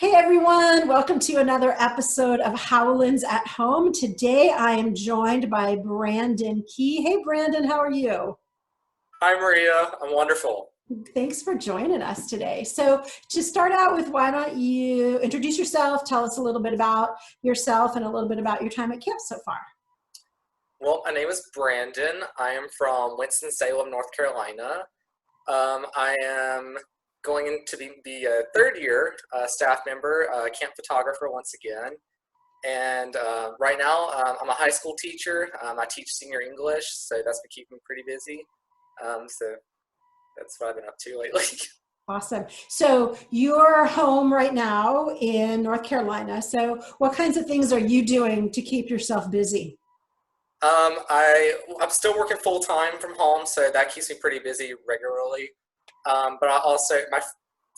Hey everyone, welcome to another episode of Howlands at Home. Today I am joined by Brandon Key. Hey Brandon, how are you? Hi, Maria. I'm wonderful. Thanks for joining us today. So to start out with, why don't you introduce yourself, tell us a little bit about yourself and a little bit about your time at camp so far. Well, my name is Brandon. I am from Winston-Salem, North Carolina. I am going into the third year staff member, camp photographer once again. And right now, I'm a high school teacher. I teach senior English, so that's been keeping me pretty busy. So that's what I've been up to lately. Awesome. So you're home right now in North Carolina. So what kinds of things are you doing to keep yourself busy? I'm still working full time from home, so that keeps me pretty busy regularly. But I also my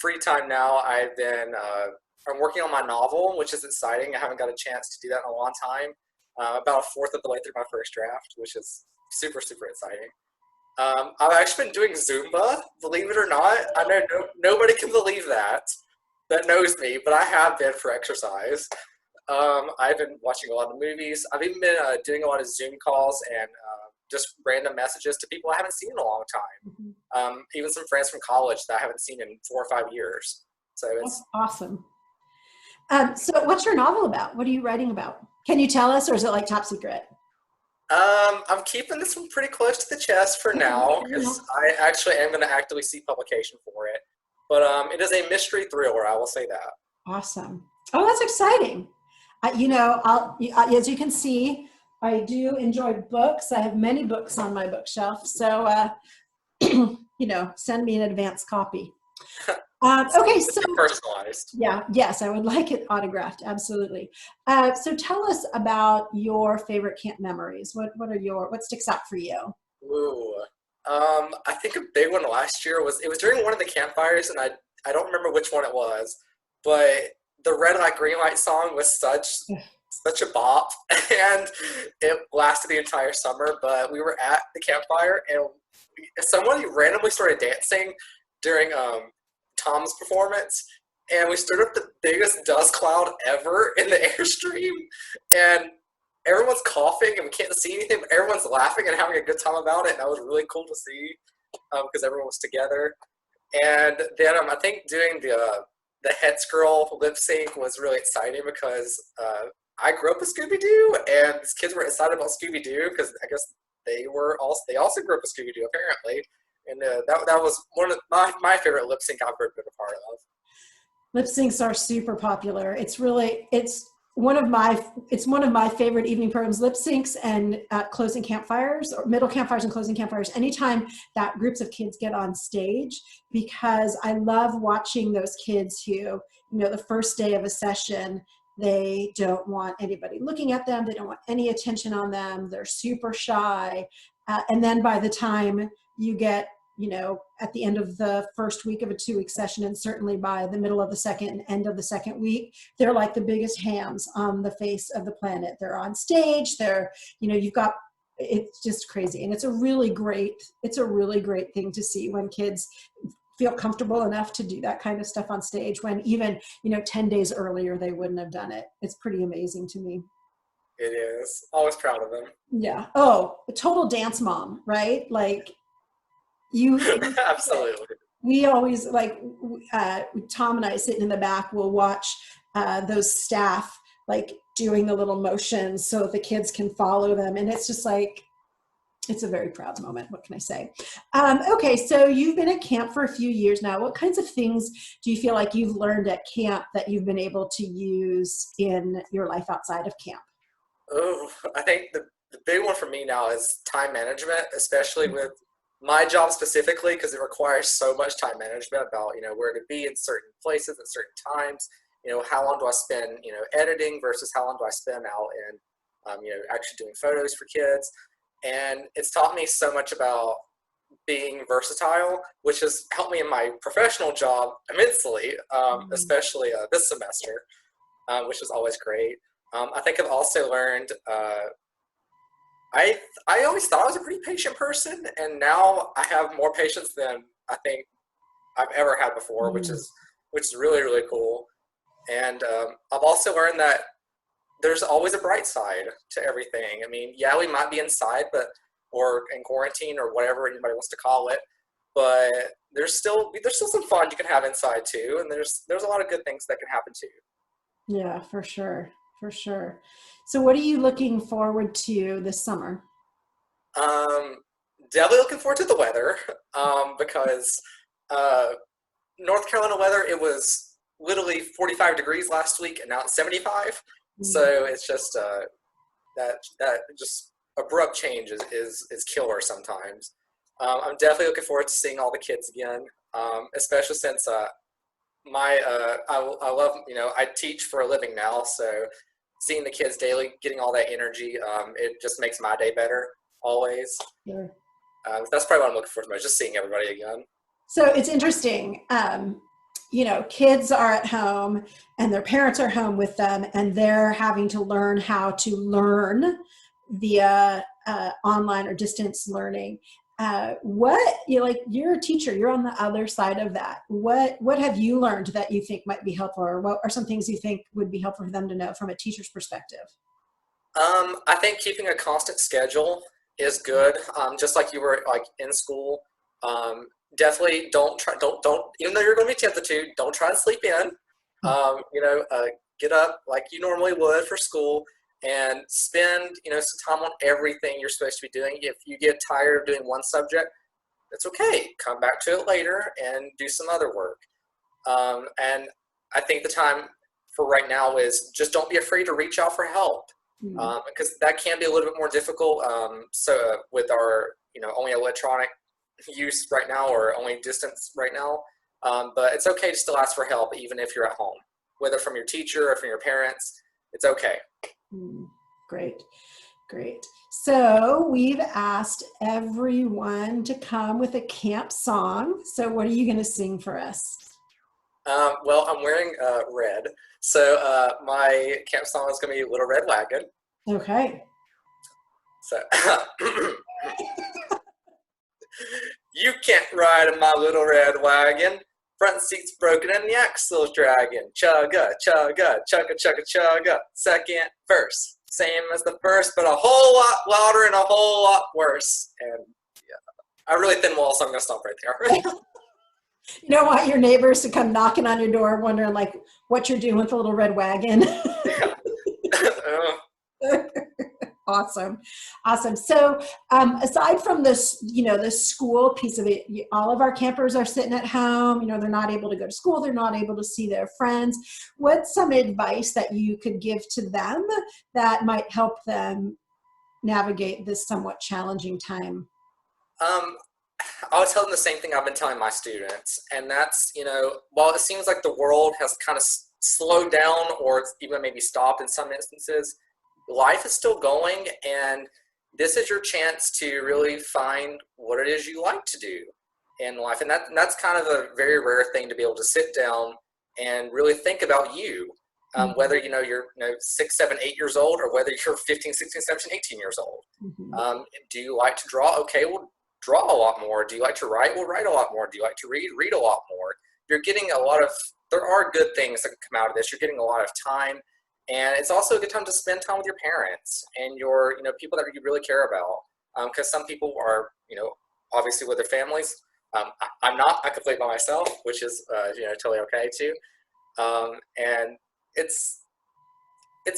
free time now, I'm working on my novel, which is exciting. I haven't got a chance to do that in a long time. About a fourth of the way through my first draft, which is super super exciting. I've actually been doing Zumba, believe it or not. I know nobody can believe that knows me, but I have been for exercise. I've been watching a lot of movies. I've even been doing a lot of Zoom calls and just random messages to people I haven't seen in a long time. Mhm. Even some friends from college that I haven't seen in 4 or 5 years. So That's it's awesome. So what's your novel about? What are you writing about? Can you tell us, or is it like top secret? I'm keeping this one pretty close to the chest for Okay, now fair because enough. I actually am going to actively seek publication for it. But it is a mystery thriller, I will say that. Awesome. Oh, that's exciting. As you can see, I do enjoy books. I have many books on my bookshelf. So, send me an advance copy. Okay, It's so personalized. yeah, yes, I would like it autographed. Absolutely. So tell us about your favorite camp memories. What sticks out for you? Ooh. I think a big one last year was during one of the campfires, and I don't remember which one it was, but the red light green light song was such a bop, and it lasted the entire summer. But we were at the campfire, and someone randomly started dancing during Tom's performance, and we stirred up the biggest dust cloud ever in the airstream, and everyone's coughing and we can't see anything, but everyone's laughing and having a good time about it. And that was really cool to see because everyone was together. And then I think doing the Hetz Girl lip sync was really exciting because I grew up with Scooby Doo, and these kids were excited about Scooby Doo because I guess they also grew up with Scooby Doo apparently. And that was one of my favorite lip sync I've ever been a part of. Lip syncs are super popular. It's one of my favorite evening programs. Lip syncs and closing campfires, or middle campfires and closing campfires. Anytime that groups of kids get on stage, because I love watching those kids who, the first day of a session, they don't want anybody looking at them. They don't want any attention on them. They're super shy, and then by the time you get at the end of the first week of a 2-week session, and certainly by the middle of the second and end of the second week, they're like the biggest hams on the face of the planet. They're on stage. You've got, it's just crazy. And it's a really great thing to see when kids feel comfortable enough to do that kind of stuff on stage when even, 10 days earlier, they wouldn't have done it. It's pretty amazing to me. It is. Always proud of them. Yeah. Oh, a total dance mom, right? Like you Absolutely. we always Tom and I sitting in the back will watch those staff like doing the little motions so the kids can follow them, and it's just like it's a very proud moment. What can I say? Okay, so you've been at camp for a few years now. What kinds of things do you feel like you've learned at camp that you've been able to use in your life outside of camp? Oh, I think the big one for me now is time management, especially with my job specifically, because it requires so much time management about, where to be in certain places at certain times, how long do I spend, editing versus how long do I spend out in, actually doing photos for kids. And it's taught me so much about being versatile, which has helped me in my professional job immensely, especially this semester, which is always great. I think I've also learned. I always thought I was a pretty patient person, and now I have more patience than I think I've ever had before, which Mm. is really really cool. And I've also learned that there's always a bright side to everything. I mean, yeah, we might be inside, or in quarantine or whatever anybody wants to call it, but there's still some fun you can have inside too, and there's a lot of good things that can happen too. Yeah, for sure. For sure. So what are you looking forward to this summer? Um, Definitely looking forward to the weather, because uh, North Carolina weather, it was literally 45 degrees last week, and now it's 75. Mm. So it's just that just abrupt change is killer sometimes. I'm definitely looking forward to seeing all the kids again, especially since I love, I teach for a living now, so seeing the kids daily, getting all that energy, it just makes my day better always. Sure. That's probably what I'm looking forward to most, just seeing everybody again. So it's interesting. Kids are at home and their parents are home with them, and they're having to learn how to learn via online or distance learning. You're a teacher, you're on the other side of that. What have you learned that you think might be helpful, or what are some things you think would be helpful for them to know from a teacher's perspective? I think keeping a constant schedule is good. Just like you were like in school. Definitely don't, even though you're going to be tempted to, don't try to sleep in. Get up like you normally would for school and spend, some time on everything you're supposed to be doing. If you get tired of doing one subject, that's okay. Come back to it later and do some other work. And I think the time for right now is just don't be afraid to reach out for help, Mm. because that can be a little bit more difficult. So with our, only electronic use right now, or only distance right now. But it's okay to still ask for help, even if you're at home, whether from your teacher or from your parents. It's okay. Mm. Great. Great. So we've asked everyone to come with a camp song. So what are you going to sing for us? Well, I'm wearing red, so my camp song is going to be Little Red Wagon. Okay. So you can't ride in my little red wagon. Front seat's broken and the axle's dragging. Chugga, chugga, chugga, chugga, chugga. Second verse, same as the first, but a whole lot louder and a whole lot worse. And yeah, I really thin wall, so I'm gonna stop right there. You don't want your neighbors to come knocking on your door wondering like what you're doing with the little red wagon. Yeah. Awesome. Awesome. So aside from this, the school piece of it, all of our campers are sitting at home, they're not able to go to school. They're not able to see their friends. What's some advice that you could give to them that might help them navigate this somewhat challenging time? I was telling the same thing I've been telling my students, and that's, while it seems like the world has kind of slowed down or it's even maybe stopped in some instances, life is still going, and this is your chance to really find what it is you like to do in life. And that's kind of a very rare thing, to be able to sit down and really think about you, whether, you're 6, 7, 8 years old, or whether you're 15, 16, 17, 18 years old. Mm-hmm. Do you like to draw? Okay, well, draw a lot more. Do you like to write? Well, write a lot more. Do you like to read? Read a lot more. You're getting there are good things that can come out of this. You're getting a lot of time. And it's also a good time to spend time with your parents and your, people that you really care about. Because some people are, obviously with their families. I'm not. I could play by myself, which is, totally okay too. And it's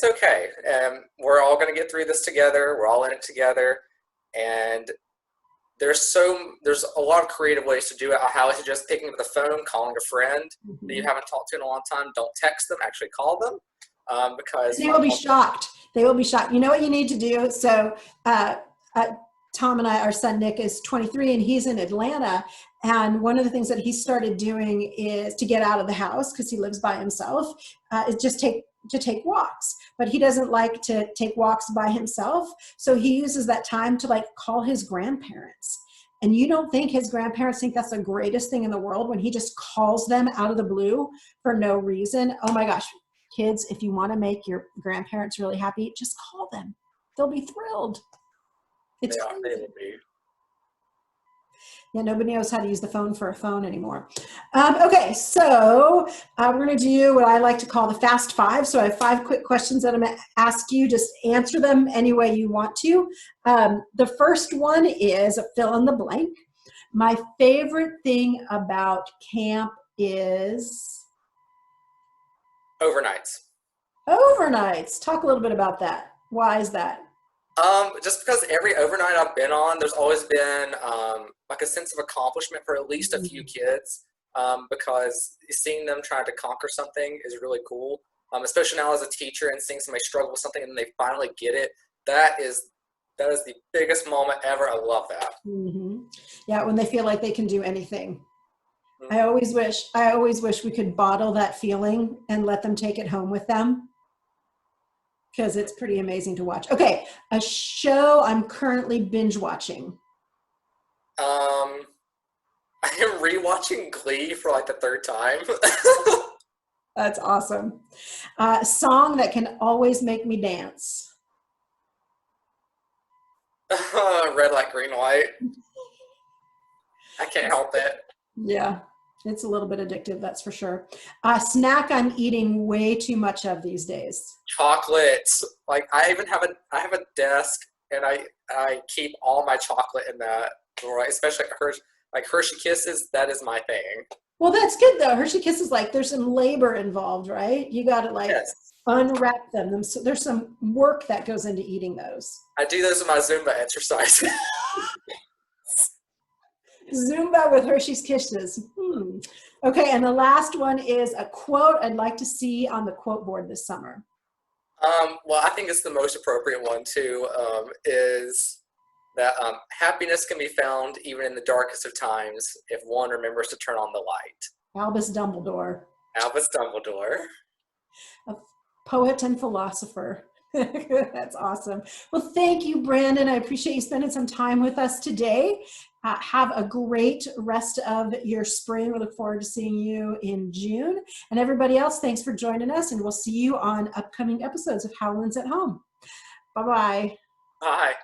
okay. We're all going to get through this together. We're all in it together. And there's a lot of creative ways to do it. How is it just picking up the phone, calling a friend that you haven't talked to in a long time? Don't text them. Actually call them. Because they will be shocked. They will be shocked. You know what you need to do? So Tom and I, our son Nick is 23 and he's in Atlanta. And one of the things that he started doing is to get out of the house, because he lives by himself, is just to take walks. But he doesn't like to take walks by himself. So he uses that time to call his grandparents. And you don't think his grandparents think that's the greatest thing in the world when he just calls them out of the blue for no reason? Oh my gosh. Kids, if you want to make your grandparents really happy, just call them. They'll be thrilled. It's they will be. Yeah, nobody knows how to use the phone for a phone anymore. Okay, so we're going to do what I like to call the fast five. So I have 5 quick questions that I'm going to ask you. Just answer them any way you want to. The first one is a fill in the blank. My favorite thing about camp is Overnights. overnights. Talk a little bit about that. Why is that? Just because every overnight I've been on, there's always been like a sense of accomplishment for at least a few kids. Because seeing them trying to conquer something is really cool. Especially now as a teacher and seeing somebody struggle with something and then they finally get it. That is the biggest moment ever. I love that. Mm-hmm. Yeah, when they feel like they can do anything. Mm-hmm. I always wish we could bottle that feeling and let them take it home with them, because it's pretty amazing to watch. Okay, a show I'm currently binge watching. I am rewatching Glee for like the 3rd time. That's awesome. Song that can always make me dance. Red light, green light. I can't help it. Yeah, it's a little bit addictive, that's for sure. Snack I'm eating way too much of these days. Chocolates. Like I have a desk and I keep all my chocolate in that drawer, especially Hershey Kisses. That is my thing. Well, that's good though. Hershey Kisses, like there's some labor involved, right? You got to like Yes. unwrap them. So there's some work that goes into eating those. I do those in my Zumba exercise. Zumba with Hershey's Kisses. Okay, and the last one is a quote I'd like to see on the quote board this summer. Well, I think it's the most appropriate one too, is that happiness can be found even in the darkest of times if one remembers to turn on the light. Albus Dumbledore. Albus Dumbledore. A poet and philosopher. That's awesome. Well, thank you, Brandon. I appreciate you spending some time with us today. Have a great rest of your spring. We look forward to seeing you in June. And everybody else, thanks for joining us, and we'll see you on upcoming episodes of Howlands at Home. Bye-bye. Bye.